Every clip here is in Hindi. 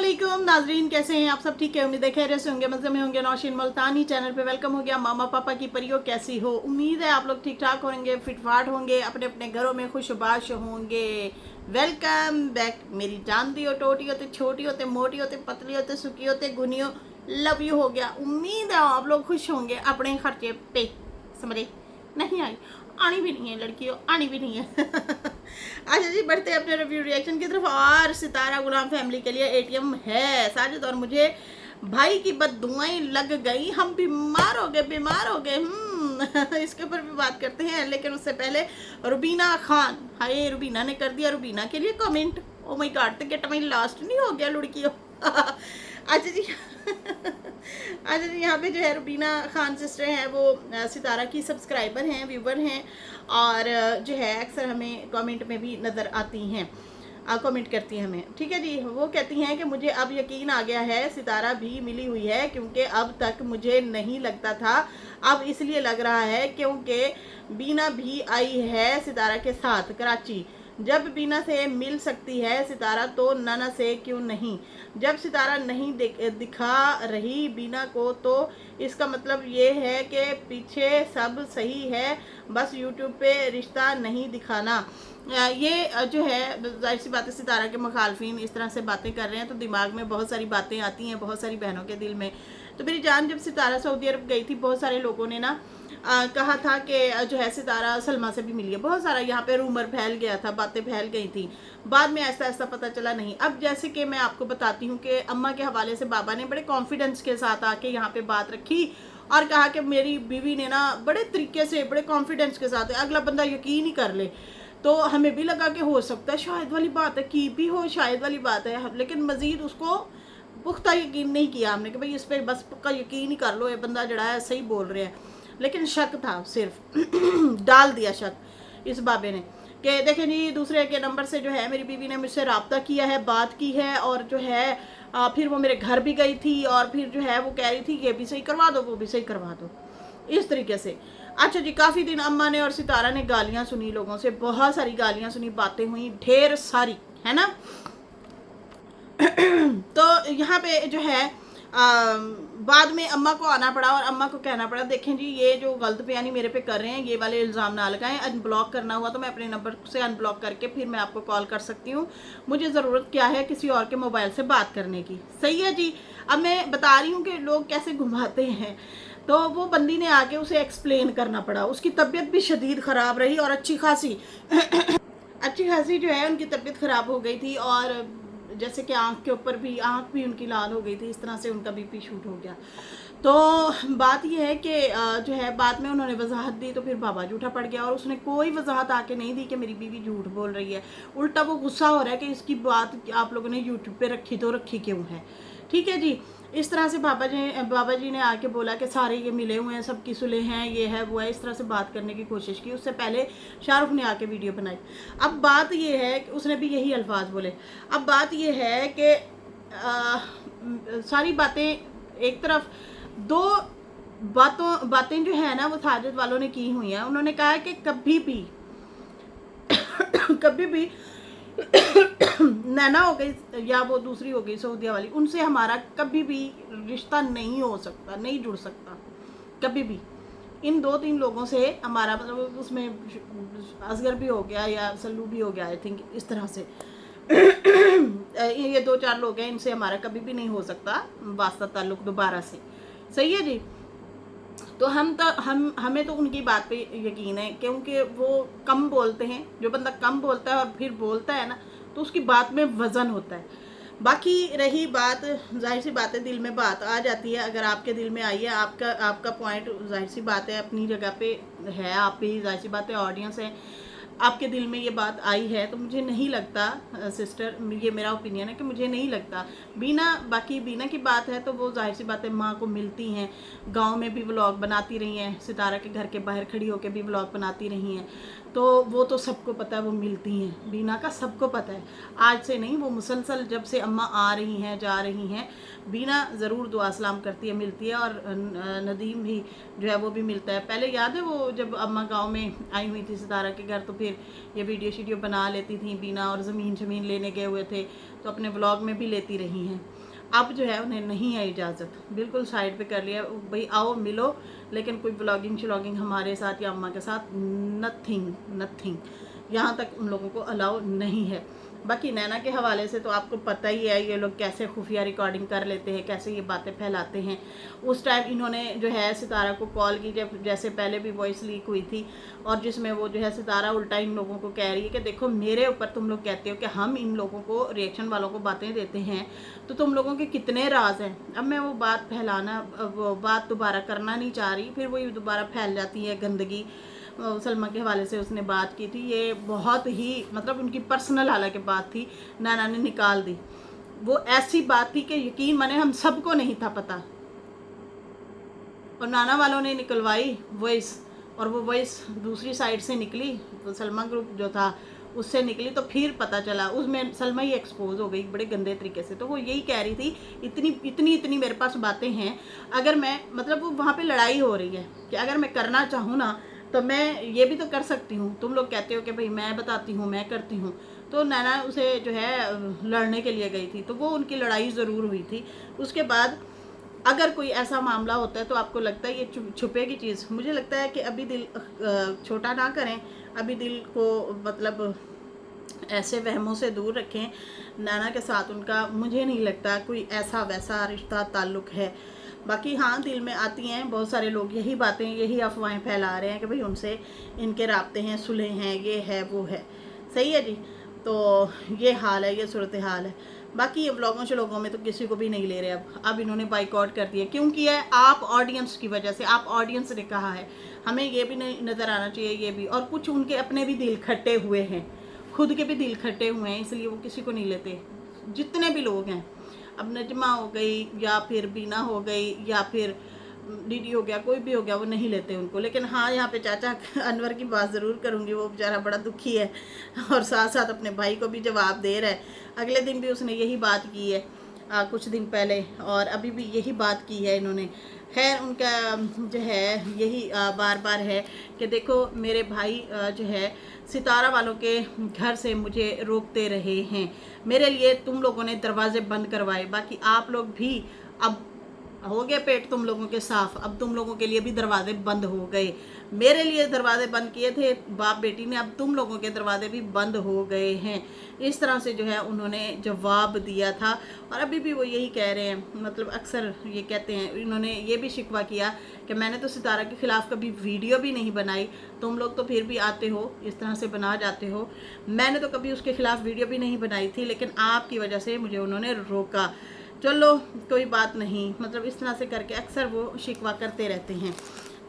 अस्सलामुअलैकुम नाजरीन, कैसे हैं आप सब? ठीक है, उम्मीद है खैरियत से होंगे, मज़े में होंगे। नौशीन मुल्तानी चैनल पे वेलकम हो गया। मामा पापा की परियों कैसी हो? उम्मीद है आप लोग ठीक ठाक होंगे, फिटफाट होंगे, अपने अपने घरों में खुशबाश होंगे। वेलकम बैक मेरी जानती हो, टोटी होते, छोटी होते, मोटी होते, पतली होते, सुखी होते, गुनियो, लव यू हो गया। उम्मीद है आप लोग खुश होंगे अपने खर्चे पे। समझे? नहीं आई, आनी भी नहीं है लड़कियों, आनी भी नहीं है। अच्छा जी, बढ़ते हैं अपने रिव्यू रिएक्शन की तरफ। और सितारा गुलाम फैमिली के लिए एटीएम है साजिद और मुझे भाई की बददुआएं लग गई, हम बीमार हो गए, बीमार हो गए। इसके ऊपर भी बात करते हैं, लेकिन उससे पहले रुबीना खान, हाय रुबीना ने कर दिया रुबीना के लिए कमेंट। ओ माय गॉड, तो गेट माई लास्ट नहीं हो गया लुड़कियों। अच्छा जी। अच्छा जी, यहाँ पे जो है रुबीना खान सिस्टर हैं, वो सितारा की सब्सक्राइबर हैं, व्यूवर हैं, और जो है अक्सर हमें कमेंट में भी नज़र आती हैं, कमेंट करती हैं हमें। ठीक है जी, वो कहती हैं कि मुझे अब यकीन आ गया है सितारा भी मिली हुई है, क्योंकि अब तक मुझे नहीं लगता था, अब इसलिए लग रहा है क्योंकि बीना भी आई है सितारा के साथ कराची। जब बीना से मिल सकती है सितारा तो नाना से क्यों नहीं? जब सितारा नहीं दिखा रही बीना को तो इसका मतलब ये है कि पीछे सब सही है, बस यूट्यूब पे रिश्ता नहीं दिखाना। ये जो है जाहिर सी बात है, सितारा के मुखालफिन इस तरह से बातें कर रहे हैं तो दिमाग में बहुत सारी बातें आती हैं, बहुत सारी बहनों के दिल में। तो मेरी जान, जब सितारा सऊदी अरब गई थी, बहुत सारे लोगों ने ना कहा था कि जो है सितारा सलमा से भी मिली है। बहुत सारा यहाँ पे रूमर फैल गया था, बातें फैल गई थी। बाद में ऐसा ऐसा पता चला नहीं। अब जैसे कि मैं आपको बताती हूँ कि अम्मा के हवाले से बाबा ने बड़े कॉन्फिडेंस के साथ आके यहाँ पे बात रखी और कहा कि मेरी बीवी ने ना बड़े तरीके से, बड़े कॉन्फिडेंस के साथ, अगला बंदा यकीन ही कर ले। तो हमें भी लगा कि हो सकता है शायद वाली बात है, की भी हो शायद वाली बात है, लेकिन मजीद उसको पुख्ता यकीन नहीं किया हमने कि भाई इस पर बस पक्का यकीन ही कर लो, ये बंदा जड़ा है सही बोल रहे हैं। लेकिन शक था, सिर्फ डाल दिया शक इस बाबे ने कि देखें जी, दूसरे के नंबर से जो है मेरी बीवी ने मुझसे रब्ता किया है, बात की है, और जो है फिर वो मेरे घर भी गई थी, और फिर जो है वो कह रही थी ये भी सही करवा दो, वो भी सही करवा दो, इस तरीके से। अच्छा जी, काफ़ी दिन अम्मा ने और सितारा ने गालियाँ सुनी, लोगों से बहुत सारी गालियाँ सुनी, बातें हुई ढेर सारी, है ना। तो यहाँ पे जो है बाद में अम्मा को आना पड़ा और अम्मा को कहना पड़ा, देखें जी ये जो गलत बयानी मेरे पे कर रहे हैं, ये वाले इल्ज़ाम ना लगाएं, अनब्लॉक करना हुआ तो मैं अपने नंबर से अनब्लॉक करके फिर मैं आपको कॉल कर सकती हूँ, मुझे ज़रूरत क्या है किसी और के मोबाइल से बात करने की। सही है जी। अब मैं बता रही हूँ कि लोग कैसे घुमाते हैं। तो वो बंदी ने आके उसे एक्सप्लेन करना पड़ा, उसकी तबीयत भी शदीद ख़राब रही और अच्छी खासी जो है उनकी तबीयत ख़राब हो गई थी, और जैसे कि आँख के ऊपर भी, आँख भी उनकी लाल हो गई थी, इस तरह से उनका बीपी शूट हो गया। तो बात यह है कि जो है बाद में उन्होंने वजाहत दी तो फिर बाबा झूठा पड़ गया, और उसने कोई वजाहत आके नहीं दी कि मेरी बीवी झूठ बोल रही है। उल्टा वो गुस्सा हो रहा है कि इसकी बात आप लोगों ने यूट्यूब पे रखी तो रखी क्यों है। ठीक है जी। इस तरह से बाबा जी ने आके बोला कि सारे ये मिले हुए हैं, सबकी सुलह हैं, ये है वो है, इस तरह से बात करने की कोशिश की। उससे पहले शाहरुख ने आके वीडियो बनाई। अब बात ये है कि उसने भी यही अल्फाज बोले। अब बात ये है कि सारी बातें एक तरफ, दो बातें जो है ना वो साजिद वालों ने की हुई हैं। उन्होंने कहा कि कभी भी कभी भी नैना हो गई या वो दूसरी हो गई सऊदिया वाली, उनसे हमारा कभी भी रिश्ता नहीं हो सकता, नहीं जुड़ सकता कभी भी। इन 2-3 लोगों से हमारा, मतलब उसमें असगर भी हो गया या सल्लू भी हो गया, आई थिंक इस तरह से। ये 2-4 लोग हैं, इनसे हमारा कभी भी नहीं हो सकता वास्ता ताल्लुक दोबारा से। सही है जी। तो हमें तो उनकी बात पे यकीन है, क्योंकि वो कम बोलते हैं। जो बंदा कम बोलता है और फिर बोलता है ना, तो उसकी बात में वज़न होता है। बाकी रही बात, जाहिर सी बात है दिल में बात आ जाती है। अगर आपके दिल में आई है, आपका पॉइंट जाहिर सी बात है अपनी जगह पे है, आप भी जाहिर सी बात है ऑडियंस है, आपके दिल में ये बात आई है, तो मुझे नहीं लगता सिस्टर, ये मेरा ओपिनियन है कि मुझे नहीं लगता। बाकी बीना की बात है तो वो जाहिर सी बात है माँ को मिलती हैं, गांव में भी व्लॉग बनाती रही हैं, सितारा के घर के बाहर खड़ी होकर भी व्लॉग बनाती रही हैं, तो वो तो सबको पता है वो मिलती हैं, बीना का सबको पता है। आज से नहीं, वो मुसलसल जब से अम्मा आ रही हैं जा रही हैं, बीना ज़रूर दुआ सलाम करती है, मिलती है, और नदीम भी जो है वो भी मिलता है। पहले याद है वो जब अम्मा गांव में आई हुई थी सितारा के घर, तो फिर ये वीडियो बना लेती थी बीना, और ज़मीन लेने गए हुए थे तो अपने व्लॉग में भी लेती रही हैं। अब जो है उन्हें नहीं है इजाज़त, बिल्कुल साइड पे कर लिया भाई, आओ मिलो, लेकिन कोई ब्लॉगिंग श्लॉगिंग हमारे साथ या अम्मा के साथ नथिंग नथिंग, यहाँ तक उन लोगों को अलाउ नहीं है। बाकी नैना के हवाले से तो आपको पता ही है ये लोग कैसे खुफिया रिकॉर्डिंग कर लेते हैं, कैसे ये बातें फैलाते हैं। उस टाइम इन्होंने जो है सितारा को कॉल की, जब जैसे पहले भी वॉइस लीक हुई थी, और जिसमें वो जो है सितारा उल्टा इन लोगों को कह रही है कि देखो मेरे ऊपर तुम लोग कहते हो कि हम इन लोगों को, रिएक्शन वालों को बातें देते हैं, तो तुम लोगों के कितने राज हैं। अब मैं वो बात फैलाना, वो बात दोबारा करना नहीं चाह रही, फिर वही दोबारा फैल जाती है गंदगी। सलमा के हवाले से उसने बात की थी, ये बहुत ही मतलब उनकी पर्सनल हालांकि बात थी, नैना ने निकाल दी। वो ऐसी बात थी कि यकीन माने हम सबको नहीं था पता, और नाना वालों ने निकलवाई वॉइस, और वो वॉइस दूसरी साइड से निकली, तो सलमा ग्रुप जो था उससे निकली, तो फिर पता चला उसमें सलमा ही एक्सपोज हो गई बड़े गंदे तरीके से। तो वो यही कह रही थी, इतनी मेरे पास बातें हैं, अगर मैं मतलब वो वहाँ पे लड़ाई हो रही है कि अगर मैं करना चाहूँ ना तो मैं ये भी तो कर सकती हूँ। तुम लोग कहते हो कि भाई मैं बताती हूँ, मैं करती हूँ, तो नैना उसे जो है लड़ने के लिए गई थी, तो वो उनकी लड़ाई ज़रूर हुई थी। उसके बाद अगर कोई ऐसा मामला होता है तो आपको लगता है ये छुपेगी चीज़, मुझे लगता है कि अभी दिल छोटा ना करें, अभी दिल को मतलब ऐसे वहमों से दूर रखें। नैना के साथ उनका मुझे नहीं लगता कोई ऐसा वैसा रिश्ता ताल्लुक़ है। बाकी हाँ, दिल में आती हैं बहुत सारे लोग, यही बातें, यही अफवाहें फैला रहे हैं कि भाई उनसे इनके राब्ते हैं, सुलह हैं, ये है वो है। सही है जी, तो ये हाल है, ये सूरत हाल है। बाकी ये ब्लॉगों शलोगों में तो किसी को भी नहीं ले रहे। अब इन्होंने बाइकआउट कर दिया, क्यों किया है? आप ऑडियंस की वजह से, आप ऑडियंस ने कहा है। हमें ये भी नहीं नज़र आना चाहिए, ये भी, और कुछ उनके अपने भी दिल खट्टे हुए हैं, खुद के भी दिल खट्टे हुए हैं, इसलिए वो किसी को नहीं लेते, जितने भी लोग हैं। अब नजमा हो गई, या फिर बीना हो गई, या फिर डीडी हो गया, कोई भी हो गया, वो नहीं लेते उनको। लेकिन हाँ, यहाँ पे चाचा अनवर की बात ज़रूर करूँगी, वो बेचारा बड़ा दुखी है, और साथ साथ अपने भाई को भी जवाब दे रहा है। अगले दिन भी उसने यही बात की है, कुछ दिन पहले, और अभी भी यही बात की है इन्होंने। खैर, उनका जो है यही बार बार है कि देखो मेरे भाई जो है सितारा वालों के घर से मुझे रोकते रहे हैं, मेरे लिए तुम लोगों ने दरवाजे बंद करवाए, बाकी आप लोग भी अब हो गए पेट तुम लोगों के साफ, अब तुम लोगों के लिए भी दरवाजे बंद हो गए। मेरे लिए दरवाजे बंद किए थे बाप बेटी ने, अब तुम लोगों के दरवाजे भी बंद हो गए हैं। इस तरह से जो है उन्होंने जवाब दिया था, और अभी भी वो यही कह रहे हैं। मतलब अक्सर ये कहते हैं, इन्होंने ये भी शिकवा किया कि मैंने तो सितारा के ख़िलाफ़ कभी वीडियो भी नहीं बनाई, तुम लोग तो फिर भी आते हो, इस तरह से बना जाते हो। मैंने तो कभी उसके ख़िलाफ़ वीडियो भी नहीं बनाई थी, लेकिन आपकी वजह से मुझे उन्होंने रोका। चलो कोई बात नहीं, मतलब इस तरह से करके अक्सर वो शिकवा करते रहते हैं।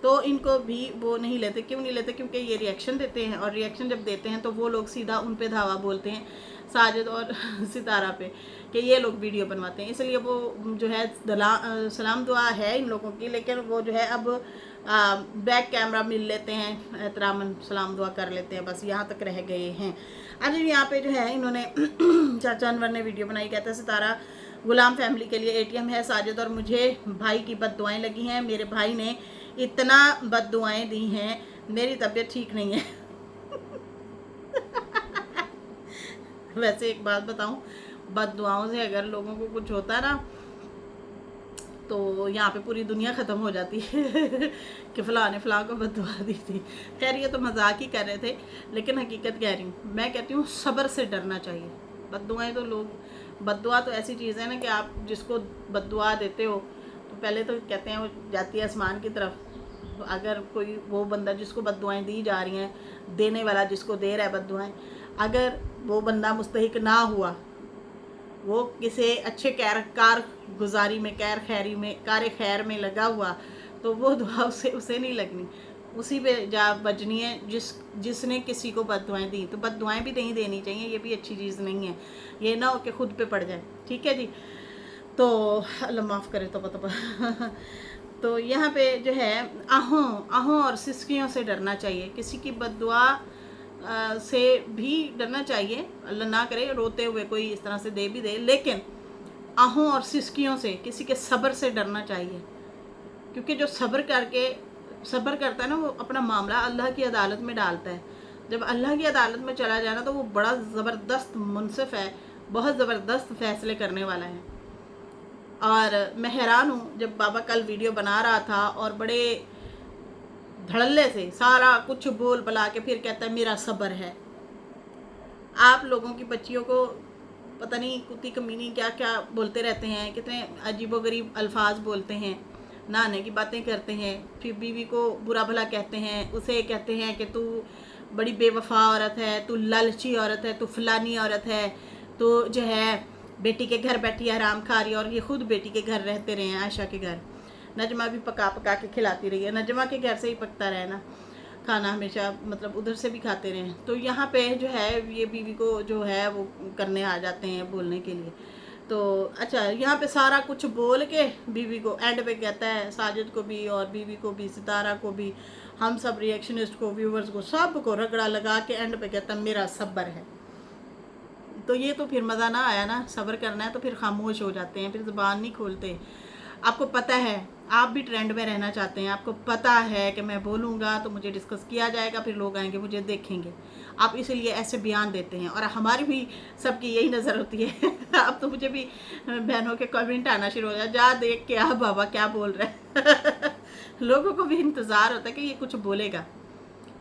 तो इनको भी वो नहीं लेते। क्यों नहीं लेते? क्योंकि ये रिएक्शन देते हैं, और रिएक्शन जब देते हैं तो वो लोग सीधा उन पे धावा बोलते हैं, साजिद और सितारा पे, कि ये लोग वीडियो बनवाते हैं। इसलिए वो जो है सलाम दुआ है इन लोगों की, लेकिन वो जो है अब बैक कैमरा मिल लेते हैं, एहतरामन सलाम दुआ कर लेते हैं, बस यहाँ तक रह गए हैं। अब यहाँ पे जो है इन्होंने चाचा अनवर ने वीडियो बनाई, कहता है सितारा गुलाम फैमिली के लिए एटीएम है, साजिद और मुझे भाई की बद्दुआएं लगी हैं, मेरे भाई ने इतना बद्दुआएं दी हैं, मेरी तबीयत ठीक नहीं है। वैसे एक बात बताऊं, बद्दुआओं से अगर लोगों को कुछ होता ना, तो यहाँ पे पूरी दुनिया ख़त्म हो जाती है कि फ़लाँ ने फ़लाँ को बद्दुआ दी थी। खैर, ये तो मजाक ही कर रहे थे, लेकिन हकीकत कह रही हूँ। मैं कहती हूँ सब्र से डरना चाहिए। बद्दुआएं तो लोग, बद्दुआ तो ऐसी चीज़ है ना कि आप जिसको बद्दुआ देते हो तो पहले तो कहते हैं वो जाती है आसमान की तरफ। अगर कोई वो बंदा जिसको बद्दुआएं दी जा रही हैं, देने वाला जिसको दे रहा है बद्दुआएं, अगर वो बंदा मुस्तहिक ना हुआ, वो किसी अच्छे कार गुजारी में, कार खैर में लगा हुआ, तो वो दुआ उसे नहीं लगनी, उसी पे जा बजनी है जिसने किसी को बद्दुआएं दी। तो बद्दुआएं भी नहीं देनी चाहिए, ये भी अच्छी चीज़ नहीं है। ये ना हो कि खुद पे पड़ जाए। ठीक है जी, तो अल्लाह माफ़ करे तो पता। तो यहाँ पे जो है आहों और सिसकियों से डरना चाहिए, किसी की बद्दुआ से भी डरना चाहिए। अल्लाह ना करे रोते हुए कोई इस तरह से दे भी दे, लेकिन आहों और सिसकियों से, किसी के सब्र से डरना चाहिए। क्योंकि जो सब्र करता है ना, वो अपना मामला अल्लाह की अदालत में डालता है। जब अल्लाह की अदालत में चला जाना तो वो बड़ा ज़बरदस्त मुनसिफ है, बहुत ज़बरदस्त फैसले करने वाला है। और मैं हैरान हूँ, जब बाबा कल वीडियो बना रहा था और बड़े धड़ल्ले से सारा कुछ बोल बला के फिर कहता है मेरा सब्र है। आप लोगों की बच्चियों को पता नहीं कुत्ती कमीनी क्या क्या बोलते रहते हैं, कितने अजीबोगरीब अल्फाज बोलते हैं, नहाने की बातें करते हैं, फिर बीवी को बुरा भला कहते हैं, उसे कहते हैं कि तू बड़ी बेवफा औरत है, तू लालची औरत है, तू फलानी औरत है, तो जो है बेटी के घर बैठी आराम खा रही है। और ये खुद बेटी के घर रहते रहे हैं, आयशा के घर। नजमा भी पका पका के खिलाती रही है, नजमा के घर से ही पकता रहे ना खाना हमेशा, मतलब उधर से भी खाते रहे। तो यहाँ पे जो है ये बीवी को जो है वो करने आ जाते हैं बोलने के लिए। तो अच्छा, यहाँ पे सारा कुछ बोल के बीवी को एंड पे कहता है, साजिद को भी और बीवी को भी, सितारा को भी, हम सब रिएक्शनिस्ट को, व्यूवर्स को, सब को रगड़ा लगा के एंड पे कहता है मेरा सब्र है। तो ये तो फिर मज़ा ना आया ना। सब्र करना है तो फिर खामोश हो जाते हैं, फिर ज़ुबान नहीं खोलते। आपको पता है आप भी ट्रेंड में रहना चाहते हैं, आपको पता है कि मैं बोलूँगा तो मुझे डिस्कस किया जाएगा, फिर लोग आएंगे मुझे देखेंगे, आप इसीलिए ऐसे बयान देते हैं। और हमारी भी सबकी यही नज़र होती है अब तो मुझे भी बहनों के कमेंट आना शुरू हो जाए, जा देख के आ बाबा क्या बोल रहे हैं लोगों को भी इंतज़ार होता है कि ये कुछ बोलेगा,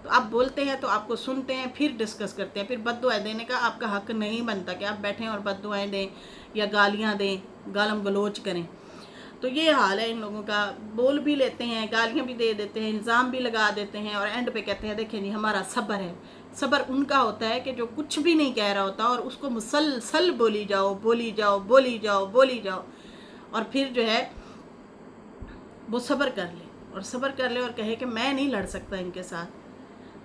तो आप बोलते हैं तो आपको सुनते हैं, फिर डिस्कस करते हैं। फिर बद्दुआएं देने का आपका हक नहीं बनता कि आप बैठें और बद्दुआएं दें या गालियां दें, गालम गलोच करें। तो ये हाल है इन लोगों का, बोल भी लेते हैं, गालियां भी दे देते हैं, इल्ज़ाम भी लगा देते हैं और एंड पे कहते हैं देखें जी हमारा सब्र है। सब्र उनका होता है कि जो कुछ भी नहीं कह रहा होता और उसको मुसलसल बोली जाओ बोली जाओ बोली जाओ बोली जाओ, और फिर जो है वो सब्र कर ले, और सब्र कर ले और कहे कि मैं नहीं लड़ सकता इनके साथ।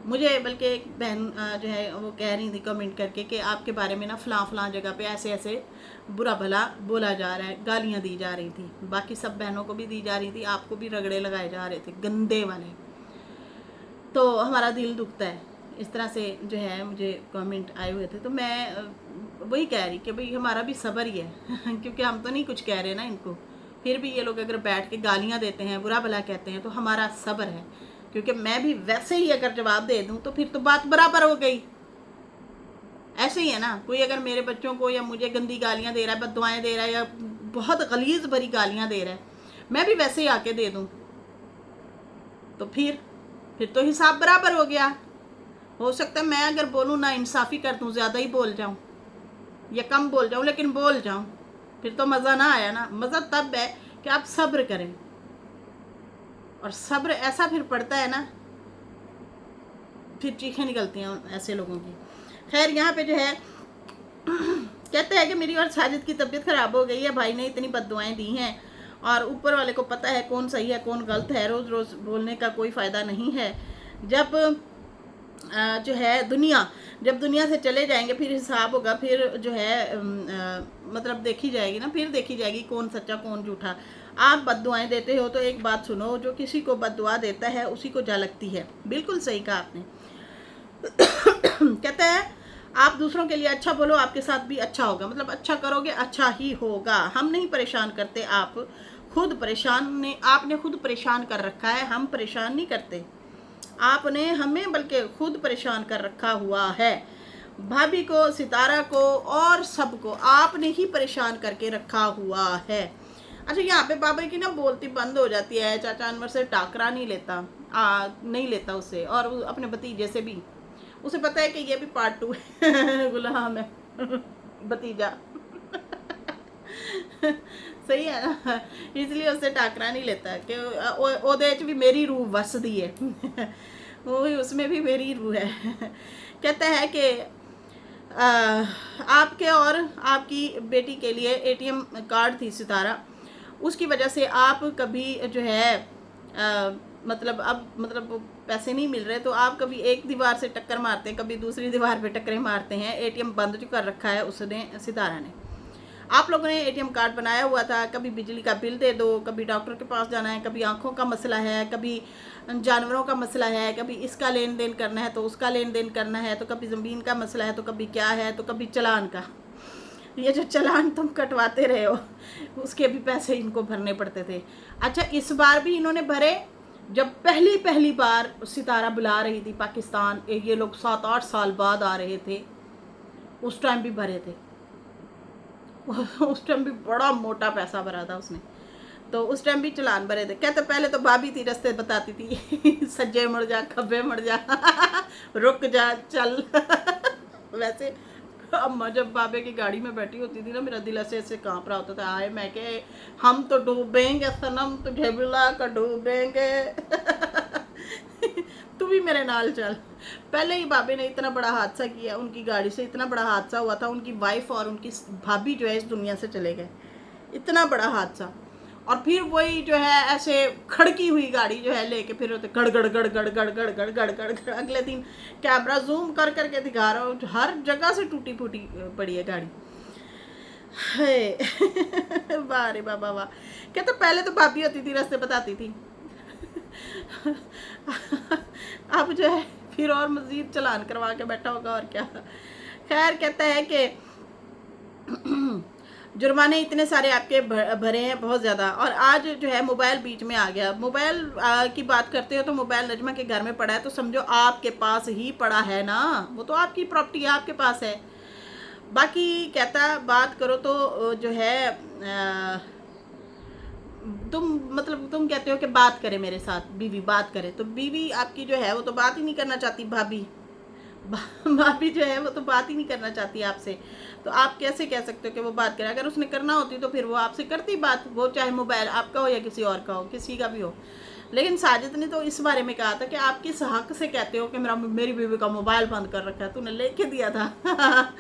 मुझे बल्कि एक बहन जो है वो कह रही थी कमेंट करके कि आपके बारे में ना फ़लाँ जगह पे ऐसे ऐसे बुरा भला बोला जा रहा है, गालियाँ दी जा रही थी, बाकी सब बहनों को भी दी जा रही थी, आपको भी रगड़े लगाए जा रहे थे गंदे वाले। तो हमारा दिल दुखता है इस तरह से जो है, मुझे कमेंट आए हुए थे। तो मैं वही कह रही कि भाई हमारा भी सब्र ही है क्योंकि हम तो नहीं कुछ कह रहे ना इनको, फिर भी ये लोग अगर बैठ के गालियाँ देते हैं, बुरा भला कहते हैं, तो हमारा सब्र है। क्योंकि मैं भी वैसे ही अगर जवाब दे दूं तो फिर तो बात बराबर हो गई। ऐसे ही है ना, कोई अगर मेरे बच्चों को या मुझे गंदी गालियां दे रहा है, बददुआएं दे रहा है, या बहुत गलीज भरी गालियां दे रहा है, मैं भी वैसे ही आके दे दूं तो फिर तो हिसाब बराबर हो गया। हो सकता है मैं अगर बोलूं ना इंसाफी कर दूं, ज़्यादा ही बोल जाऊं या कम बोल जाऊं, लेकिन बोल जाऊं, फिर तो मज़ा ना आया ना। मज़ा तब है कि आप सब्र करें, और सब्र ऐसा फिर पड़ता है ना, फिर चीखें निकलती हैं ऐसे लोगों की। खैर यहाँ पे जो है कहते हैं कि मेरी और साजिद की तबीयत ख़राब हो गई है, भाई ने इतनी बद्दुआएं दी हैं और ऊपर वाले को पता है कौन सही है कौन गलत है। रोज़ रोज़ बोलने का कोई फ़ायदा नहीं है। जब जो है जब दुनिया से चले जाएंगे फिर हिसाब होगा, फिर जो है मतलब देखी जाएगी ना, फिर देखी जाएगी कौन सच्चा कौन झूठा। आप बद्दुआएं देते हो तो एक बात सुनो, जो किसी को बद्दुआ देता है उसी को जा लगती है। बिल्कुल सही कहा आपने कहते हैं आप दूसरों के लिए अच्छा बोलो, आपके साथ भी अच्छा होगा, मतलब अच्छा करोगे अच्छा ही होगा। हम नहीं परेशान करते, आप खुद आपने खुद परेशान कर रखा है, हम परेशान नहीं करते। आपने हमें बल्कि खुद परेशान कर रखा हुआ है। भाभी को, सितारा को और सबको आपने ही परेशान करके रखा हुआ है। अच्छा, यहाँ पे बाबा की ना बोलती बंद हो जाती है। चाचा अनवर से टाकरा नहीं लेता, नहीं लेता उससे, और अपने भतीजे से भी। उसे पता है कि ये भी पार्ट 2 है गुलाम है भतीजा सही है ना, इसलिए उससे टाकरा नहीं लेता कि ओदे च भी मेरी रूह वसदी है वो उसमें भी मेरी रूह है कहता है कि आपके और आपकी बेटी के लिए एटीएम कार्ड थी सितारा, उसकी वजह से आप कभी जो है मतलब पैसे नहीं मिल रहे, तो आप कभी एक दीवार से टक्कर मारते हैं, कभी दूसरी दीवार पे टक्करें मारते हैं। एटीएम बंद जो कर रखा है उसने, सितारा ने। आप लोगों ने एटीएम कार्ड बनाया हुआ था, कभी बिजली का बिल दे दो, कभी डॉक्टर के पास जाना है, कभी आंखों का मसला है, कभी जानवरों का मसला है, कभी इसका लेन देन करना है तो उसका लेन देन करना है, तो कभी ज़मीन का मसला है, तो कभी क्या है, तो कभी चालान का। ये जो चालान तुम कटवाते रहे हो उसके भी पैसे इनको भरने पड़ते थे। अच्छा, इस बार भी इन्होंने भरे। जब पहली बार सितारा बुला रही थी पाकिस्तान, ये लोग 7-8 साल बाद आ रहे थे, उस टाइम भी भरे थे। उस टाइम भी बड़ा मोटा पैसा भरा था उसने, तो उस टाइम भी चलान भरे थे। कहते पहले तो भाभी थी रास्ते बताती थी सज्जे मुड़ जा, खब्बे मुड़ जा रुक जा, चल वैसे अम्मा जब बाबे की गाड़ी में बैठी होती थी ना, मेरा दिल ऐसे ऐसे कांप रहा होता था। आए मैं के हम तो डूबेंगे सनम, तुझे बुला कर डूबेंगे तू भी मेरे नाल चल। पहले ही बाबे ने इतना बड़ा हादसा किया, उनकी गाड़ी से इतना बड़ा हादसा हुआ था, उनकी वाइफ और उनकी भाभी जो है इस दुनिया से चले गए, इतना बड़ा हादसा। और फिर वही जो है ऐसे खड़की हुई गाड़ी जो है लेके फिर होते गड़ गड़ गड़ गड़ गड़ गड़ गड़ गड़ गड़ गड़। अगले दिन कैमरा जूम कर करके दिखा रहा हूँ, हर जगह से टूटी फूटी पड़ी है गाड़ी। वाह रे बाबा वाह। कहते पहले तो भाभी होती थी रास्ते बताती थी अब जो है फिर और मजीद चलान करवा के बैठा होगा और क्या। खैर कहता है कि जुर्माने इतने सारे आपके भरे हैं बहुत ज़्यादा। और आज जो है मोबाइल बीच में आ गया। मोबाइल की बात करते हो तो मोबाइल नजमा के घर में पड़ा है तो समझो आपके पास ही पड़ा है ना, वो तो आपकी प्रॉपर्टी है, आपके पास है। बाकी कहता बात करो तो जो है तुम मतलब तुम कहते हो कि बात करे मेरे साथ, बीवी बात करे, तो बीवी आपकी जो है वो तो बात ही नहीं करना चाहती। भाभी जो है वो तो बात ही नहीं करना चाहती आपसे, तो आप कैसे कह सकते हो कि वो बात करे? अगर उसने करना होती तो फिर वो आपसे करती बात, वो चाहे मोबाइल आपका हो या किसी और का हो, किसी का भी हो। लेकिन साजिद ने तो इस बारे में कहा था कि आप किस हक से कहते हो कि मेरी बीवी का मोबाइल बंद कर रखा है, तूने लेके दिया था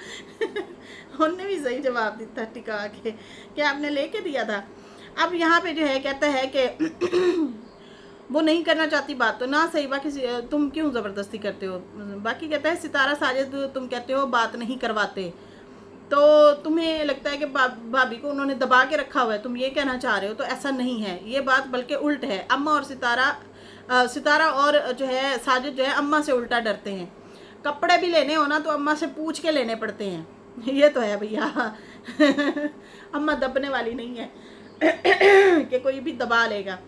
उनने भी सही जवाब दिया टिका के कि आपने लेके दिया था। अब यहाँ पे जो है कहता है कि वो नहीं करना चाहती बात, तो ना सही बाकी तुम क्यों ज़बरदस्ती करते हो। बाकी कहता है सितारा साजिद तुम कहते हो बात नहीं करवाते, तो तुम्हें लगता है कि भाभी को उन्होंने दबा के रखा हुआ है, तुम ये कहना चाह रहे हो, तो ऐसा नहीं है, ये बात बल्कि उल्ट है। अम्मा और सितारा और जो है साजिद जो है अम्मा से उल्टा डरते हैं। कपड़े भी लेने हो ना तो अम्मा से पूछ के लेने पड़ते हैं ये तो है भैया अम्मा दबने वाली नहीं है कि कोई भी दबा लेगा।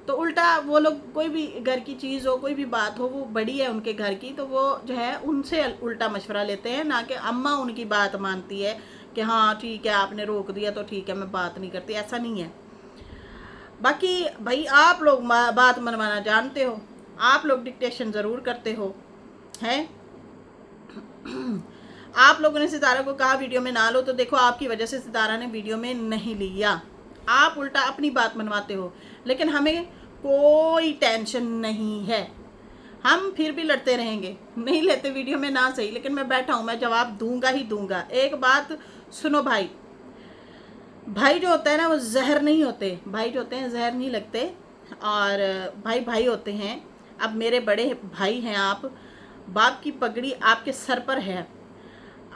तो उल्टा वो लोग कोई भी घर की चीज़ हो, कोई भी बात हो, वो बड़ी है उनके घर की, तो वो जो है उनसे उल्टा मशवरा लेते हैं, ना कि अम्मा उनकी बात मानती है कि हाँ ठीक है आपने रोक दिया तो ठीक है मैं बात नहीं करती, ऐसा नहीं है। बाकी भाई आप लोग बात मनवाना जानते हो, आप लोग डिक्टेशन ज़रूर करते हो हैं आप लोगों ने सितारा को कहा वीडियो में ना लो, तो देखो आपकी वजह से सितारा ने वीडियो में नहीं लिया। आप उल्टा अपनी बात मनवाते हो, लेकिन हमें कोई टेंशन नहीं है, हम फिर भी लड़ते रहेंगे। नहीं लेते वीडियो में ना सही, लेकिन मैं बैठा हूँ, मैं जवाब दूंगा ही दूंगा। एक बात सुनो भाई, भाई जो होता है ना वो जहर नहीं होते, भाई जो होते हैं जहर नहीं लगते, और भाई भाई होते हैं। अब मेरे बड़े भाई हैं आप, बाप की पगड़ी आपके सर पर है,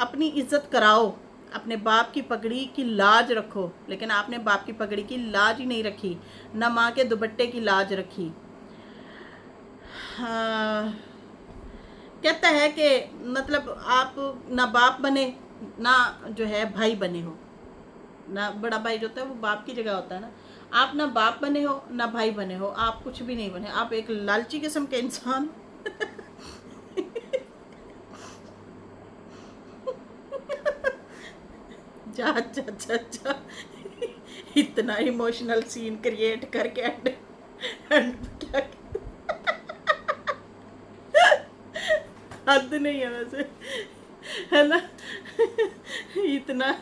अपनी इज्जत कराओ, अपने बाप की पगड़ी की लाज रखो। लेकिन आपने बाप की पगड़ी की लाज ही नहीं रखी, न माँ के दुपट्टे की लाज रखी। कहता है कि मतलब आप ना बाप बने ना जो है भाई बने हो, ना बड़ा भाई जो होता है वो बाप की जगह होता है ना, आप ना बाप बने हो ना भाई बने हो, आप कुछ भी नहीं बने, आप एक लालची किस्म के इंसान जा जा जा जा इतना इमोशनल सीन क्रिएट करके एंड क्या हद नहीं है वैसे, है ना इतना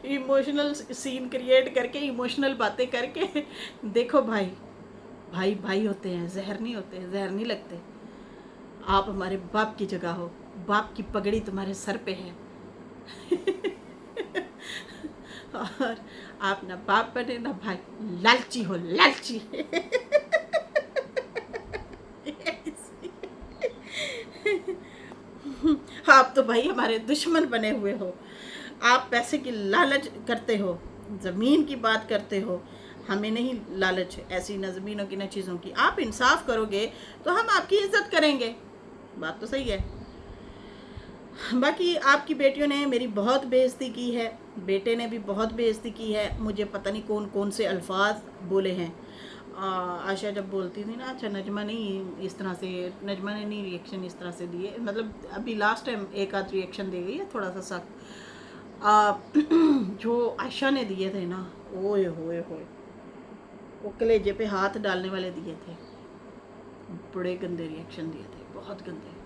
इमोशनल सीन क्रिएट करके इमोशनल बातें करके। देखो भाई भाई भाई होते हैं, जहर नहीं होते, जहर नहीं लगते। आप हमारे बाप की जगह हो, बाप की पगड़ी तुम्हारे सर पे है और आप ना बाप बने ना भाई, लालची हो लालची आप तो भाई हमारे दुश्मन बने हुए हो, आप पैसे की लालच करते हो, ज़मीन की बात करते हो, हमें नहीं लालच ऐसी न ज़मीनों की न चीज़ों की। आप इंसाफ करोगे तो हम आपकी इज्जत करेंगे, बात तो सही है। बाकी आपकी बेटियों ने मेरी बहुत बेइज्जती की है, बेटे ने भी बहुत बेइज्जती की है, मुझे पता नहीं कौन कौन से अल्फाज बोले हैं। आशा जब बोलती थी ना, अच्छा नजमा नहीं इस तरह से, नजमा ने नहीं रिएक्शन इस तरह से दिए, मतलब अभी लास्ट टाइम एक आध रिएक्शन दे गई है थोड़ा सा सख्त, जो आयशा ने दिए थे ना, ओए होए होए, वो कलेजे पे हाथ डालने वाले दिए थे। बड़े गंदे रिएक्शन दिए थे, बहुत गंदे।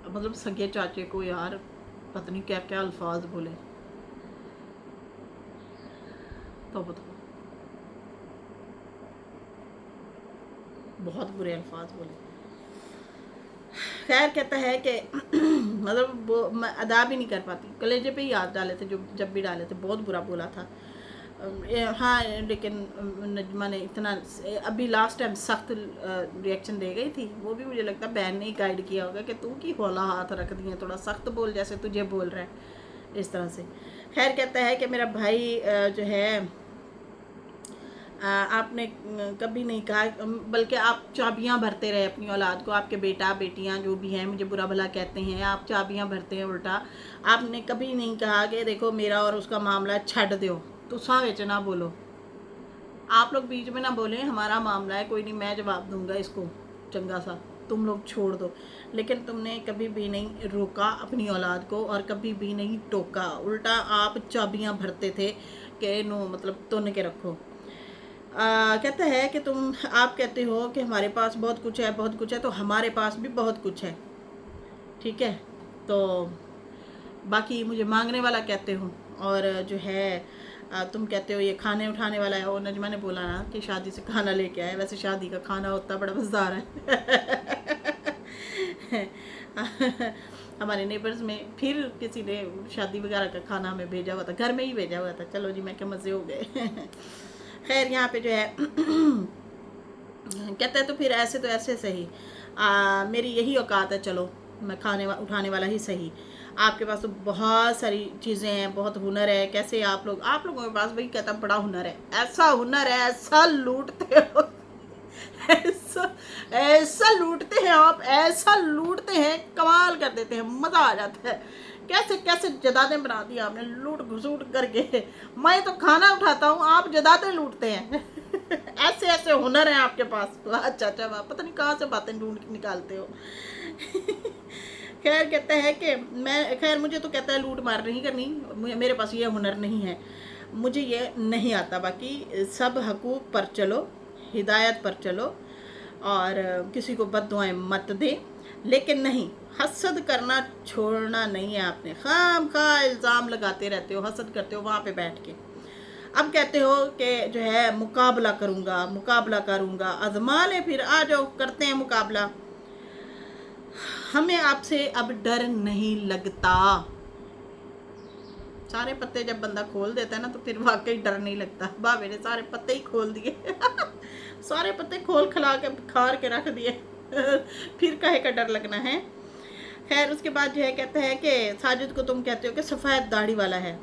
मतलब सगे चाचे को यार पता नहीं क्या क्या अल्फाज बोले, तो बहुत बुरे अल्फाज बोले। खैर कहता है कि मतलब वो मैं अदा भी नहीं कर पाती, कलेजे पे ही याद डाले थे, जो जब भी डाले थे बहुत बुरा बोला था। हाँ लेकिन नजमा ने इतना अभी लास्ट टाइम सख्त रिएक्शन दे गई थी, वो भी मुझे लगता है बहन ने ही गाइड किया होगा कि तू की होला हाथ रख दिए, थोड़ा सख्त बोल जैसे तुझे बोल रहा है इस तरह से। खैर कहता है कि मेरा भाई जो है आपने कभी नहीं कहा, बल्कि आप चाबियां भरते रहे अपनी औलाद को, आपके बेटा बेटियां जो भी हैं मुझे बुरा भला कहते हैं, आप चाबियां भरते हैं उल्टा। आपने कभी नहीं कहा कि देखो मेरा और उसका मामला छड़ दो, तुसा विच ना बोलो, आप लोग बीच में ना बोलें, हमारा मामला है, कोई नहीं मैं जवाब दूंगा इसको चंगा सा, तुम लोग छोड़ दो। लेकिन तुमने कभी भी नहीं रोका अपनी औलाद को और कभी भी नहीं टोका, उल्टा आप चाबियां भरते थे कि नो मतलब तुन के रखो। कहता है कि आप कहते हो कि हमारे पास बहुत कुछ है, बहुत कुछ है, तो हमारे पास भी बहुत कुछ है, ठीक है। तो बाकी मुझे मांगने वाला कहते हो, और जो है तुम कहते हो ये खाने उठाने वाला है। और नजमा ने बोला ना कि शादी से खाना लेके आए, वैसे शादी का खाना होता बड़ा मज़ेदार है। हमारे नेबर्स में फिर किसी ने शादी वगैरह का खाना हमें भेजा हुआ था, घर में ही भेजा हुआ था, चलो जी मैं क्या मज़े हो गए। खैर यहाँ पे जो है कहता है तो फिर ऐसे तो ऐसे सही, मेरी यही औकात है, चलो मैं उठाने वाला ही सही। आपके पास तो बहुत सारी चीज़ें हैं, बहुत हुनर है, कैसे आप लोगों के पास भाई कहता बड़ा हुनर है, ऐसा हुनर है, ऐसा लूटते हो, ऐसा ऐसा लूटते हैं आप, ऐसा लूटते हैं, कमाल कर देते हैं, मज़ा आ जाता है। कैसे कैसे जदादें बना दी आपने लूट घसूट करके। मैं तो खाना उठाता हूँ, आप जदादें लूटते हैं। ऐसे ऐसे हुनर हैं आपके पास। अच्छा अच्छा वाह, पता नहीं कहाँ से बातें ढूंढ के निकालते हो। खैर कहता है कि मुझे तो कहता है लूट मार नहीं करनी, मेरे पास ये हुनर नहीं है, मुझे ये नहीं आता। बाकी सब हकूक़ पर चलो, हिदायत पर चलो, और किसी को बद्दुआएं मत दे, लेकिन नहीं हसद करना छोड़ना नहीं है आपने। खाम खा इल्ज़ाम लगाते रहते हो, हसद करते हो वहाँ पे बैठ के। अब कहते हो कि जो है मुकाबला करूँगा, मुकाबला करूँगा, आजमा ले फिर, आ जाओ करते हैं मुकाबला। हमें आपसे अब डर नहीं लगता। सारे पत्ते जब बंदा खोल देता है ना तो फिर वाकई डर नहीं लगता। बाबे ने सारे पत्ते ही खोल दिए। सारे पत्ते खोल खला के खार के रख दिए। फिर काहे का डर लगना है। खैर उसके बाद जो है कहता है कि साजिद को तुम कहते हो कि सफ़ेद दाढ़ी वाला है,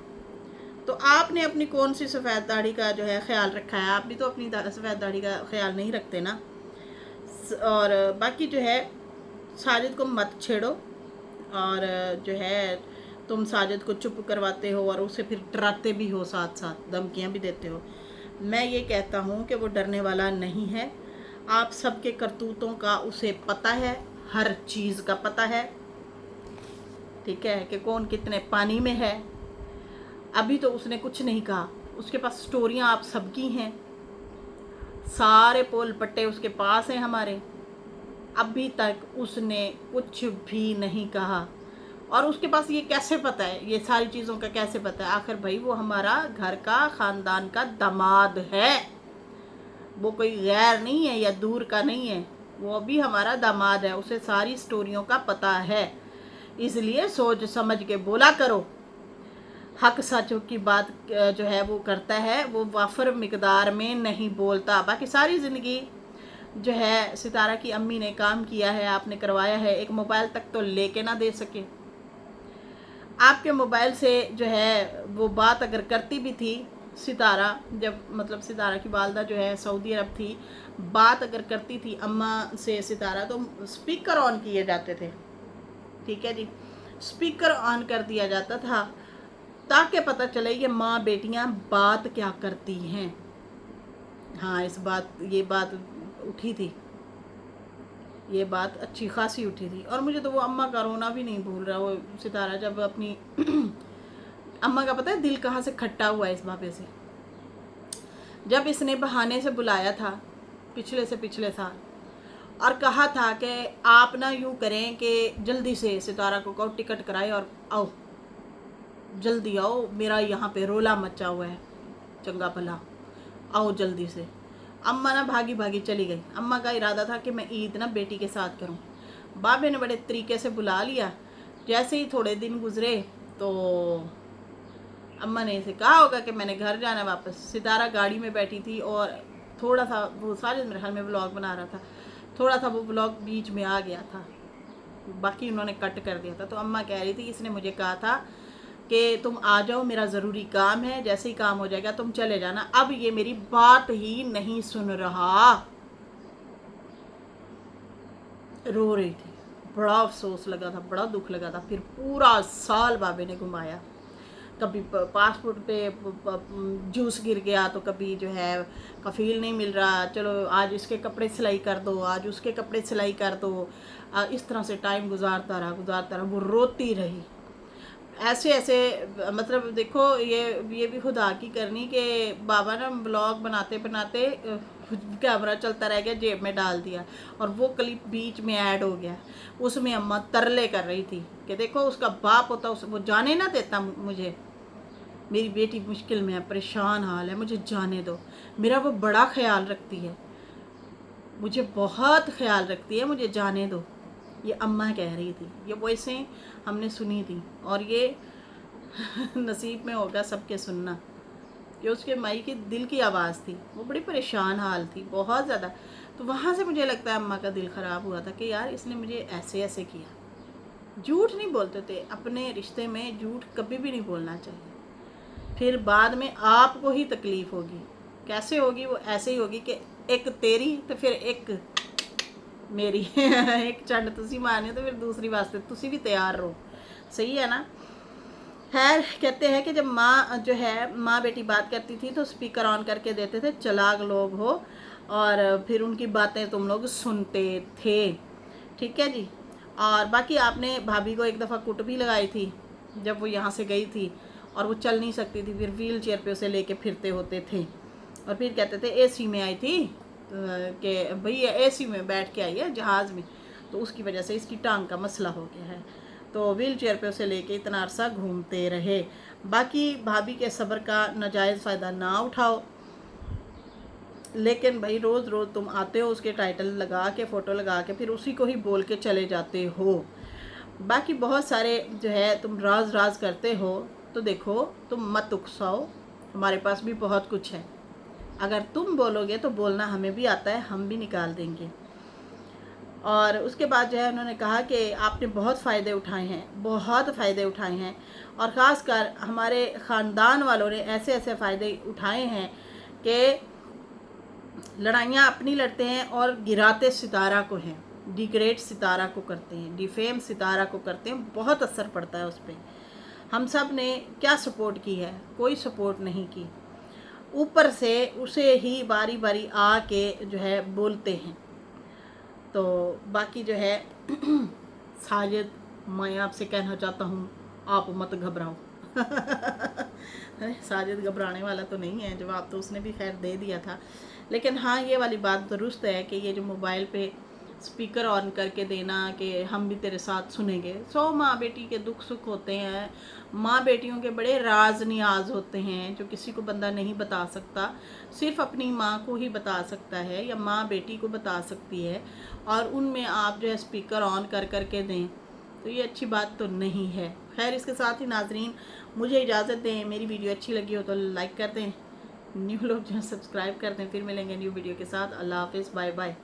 तो आपने अपनी कौन सी सफ़ेद दाढ़ी का जो है ख्याल रखा है? आप भी तो अपनी सफ़ेद दाढ़ी का ख्याल नहीं रखते ना। और बाकी जो है साजिद को मत छेड़ो, और जो है तुम साजिद को चुप करवाते हो और उसे फिर डराते भी हो, साथ साथ धमकियाँ भी देते हो। मैं ये कहता हूँ कि वो डरने वाला नहीं है। आप सबके करतूतों का उसे पता है, हर चीज़ का पता है, ठीक है, कि कौन कितने पानी में है। अभी तो उसने कुछ नहीं कहा, उसके पास स्टोरियाँ आप सबकी हैं, सारे पोल पट्टे उसके पास हैं हमारे। अभी तक उसने कुछ भी नहीं कहा, और उसके पास ये कैसे पता है, ये सारी चीज़ों का कैसे पता है? आखिर भाई वो हमारा घर का ख़ानदान का दामाद है, वो कोई गैर नहीं है या दूर का नहीं है, वो भी हमारा दामाद है, उसे सारी स्टोरियों का पता है। इसलिए सोच समझ के बोला करो। हक सचों की बात जो है वो करता है, वो वाफर मिकदार में नहीं बोलता। बाकी सारी ज़िंदगी जो है सितारा की अम्मी ने काम किया है, आपने करवाया है, एक मोबाइल तक तो लेके ना दे सके। आपके मोबाइल से जो है वो बात अगर करती भी थी सितारा, जब मतलब सितारा की वालदा जो है सऊदी अरब थी, बात अगर करती थी अम्मा से सितारा, तो स्पीकर ऑन किए जाते थे, ठीक है जी, स्पीकर ऑन कर दिया जाता था ताकि पता चले ये माँ बेटियाँ बात क्या करती हैं। हाँ ये बात उठी थी, ये बात अच्छी खासी उठी थी। और मुझे तो वो अम्मा का रोना भी नहीं भूल रहा। वो सितारा जब अपनी अम्मा का पता है दिल कहाँ से खट्टा हुआ है इस बाबे से। जब इसने बहाने से बुलाया था पिछले से पिछले साल और कहा था कि आप ना यूँ करें कि जल्दी से सितारा को कहो टिकट कराए और आओ, जल्दी आओ, मेरा यहाँ पे रोला मचा हुआ है, चंगा भला आओ जल्दी से। अम्मा ना भागी भागी चली गई। अम्मा का इरादा था कि मैं ईद ना बेटी के साथ करूं। बाबे ने बड़े तरीके से बुला लिया। जैसे ही थोड़े दिन गुजरे तो अम्मा ने इसे कहा होगा कि मैंने घर जाना है वापस। सितारा गाड़ी में बैठी थी और थोड़ा सा वो साजिद मेरे ख्याल में व्लॉग बना रहा था, थोड़ा सा वो व्लॉग बीच में आ गया था, बाकी उन्होंने कट कर दिया था। तो अम्मा कह रही थी इसने मुझे कहा था कि तुम आ जाओ, मेरा ज़रूरी काम है, जैसे ही काम हो जाएगा तुम चले जाना। अब ये मेरी बात ही नहीं सुन रहा, रो रही थी। बड़ा अफसोस लगा था, बड़ा दुख लगा था। फिर पूरा साल बाबे ने घुमाया, कभी पासपोर्ट पे जूस गिर गया तो कभी जो है कफील नहीं मिल रहा, चलो आज इसके कपड़े सिलाई कर दो, आज उसके कपड़े सिलाई कर दो। इस तरह से टाइम गुजारता रहा। वो रोती रही। ऐसे ऐसे मतलब देखो ये भी खुदा की करनी कि बाबा ना ब्लॉग बनाते बनाते कैमरा चलता रह गया, जेब में डाल दिया और वो क्लिप बीच में ऐड हो गया। उसमें अम्मा तरले कर रही थी कि देखो उसका बाप होता वो जाने ना देता मुझे, मेरी बेटी मुश्किल में है, परेशान हाल है, मुझे जाने दो। मेरा वो बड़ा ख्याल रखती है, मुझे बहुत ख्याल रखती है, मुझे जाने दो। ये अम्मा कह रही थी, ये वॉइसें हमने सुनी थी और ये नसीब में होगा सबके सुनना कि उसके माई की दिल की आवाज़ थी। वो बड़ी परेशान हाल थी, बहुत ज़्यादा। तो वहाँ से मुझे लगता है अम्मा का दिल ख़राब हुआ था कि यार इसने मुझे ऐसे ऐसे किया। झूठ नहीं बोलते थे, अपने रिश्ते में झूठ कभी भी नहीं बोलना चाहिए। फिर बाद में आपको ही तकलीफ़ होगी। कैसे होगी? वो ऐसे ही होगी कि एक तेरी तो फिर एक मेरी एक चंड तुसी मारनी तो फिर दूसरी वास्ते तुसी भी तैयार रहो। सही है ना? खैर कहते हैं कि जब माँ जो है माँ बेटी बात करती थी तो स्पीकर ऑन करके देते थे, चालाक लोग हो, और फिर उनकी बातें तुम लोग सुनते थे। ठीक है जी। और बाकी आपने भाभी को एक दफ़ा कुट भी लगाई थी जब वो यहाँ से गई थी और वो चल नहीं सकती थी, फिर व्हील चेयर पे उसे लेके फिरते होते थे और फिर कहते थे एसी में आई थी कि भैया एसी में बैठ के आई है जहाज़ में, तो उसकी वजह से इसकी टांग का मसला हो गया है, तो व्हील चेयर पे उसे लेके इतना अरसा घूमते रहे। बाकी भाभी के सब्र का नाजायज़ फ़ायदा ना उठाओ, लेकिन भाई रोज़ रोज़ तुम आते हो उसके टाइटल लगा के फ़ोटो लगा के फिर उसी को ही बोल के चले जाते हो। बाकी बहुत सारे जो है तुम राज करते हो, तो देखो तुम मत उकसाओ, हमारे पास भी बहुत कुछ है। अगर तुम बोलोगे तो बोलना हमें भी आता है, हम भी निकाल देंगे। और उसके बाद जो है उन्होंने कहा कि आपने बहुत फ़ायदे उठाए हैं, बहुत फ़ायदे उठाए हैं, और ख़ासकर हमारे ख़ानदान वालों ने ऐसे ऐसे फ़ायदे उठाए हैं कि लड़ाइयाँ अपनी लड़ते हैं और गिराते सितारा को हैं, डिग्रेड सितारा को करते हैं, डिफेम सितारा को करते हैं। बहुत असर पड़ता है उस पर। हम सब ने क्या सपोर्ट की है? कोई सपोर्ट नहीं की। ऊपर से उसे ही बारी बारी आके जो है बोलते हैं। तो बाकी जो है साजिद, मैं आपसे कहना चाहता हूँ आप मत घबराओ। साजिद घबराने वाला तो नहीं है, जवाब तो उसने भी खैर दे दिया था। लेकिन हाँ ये वाली बात दुरुस्त है कि ये जो मोबाइल पे स्पीकर ऑन करके देना कि हम भी तेरे साथ सुनेंगे। 100 माँ बेटी के दुख सुख होते हैं, माँ बेटियों के बड़े राज नियाज होते हैं जो किसी को बंदा नहीं बता सकता, सिर्फ अपनी माँ को ही बता सकता है या माँ बेटी को बता सकती है, और उनमें आप जो है स्पीकर ऑन कर करके दें तो ये अच्छी बात तो नहीं है। खैर इसके साथ ही नाजरीन मुझे इजाज़त दें। मेरी वीडियो अच्छी लगी हो तो लाइक कर दें, न्यू लोग जो है सब्सक्राइब कर दें। फिर मिलेंगे न्यू वीडियो के साथ। अल्लाह हाफिज़, बाय बाय।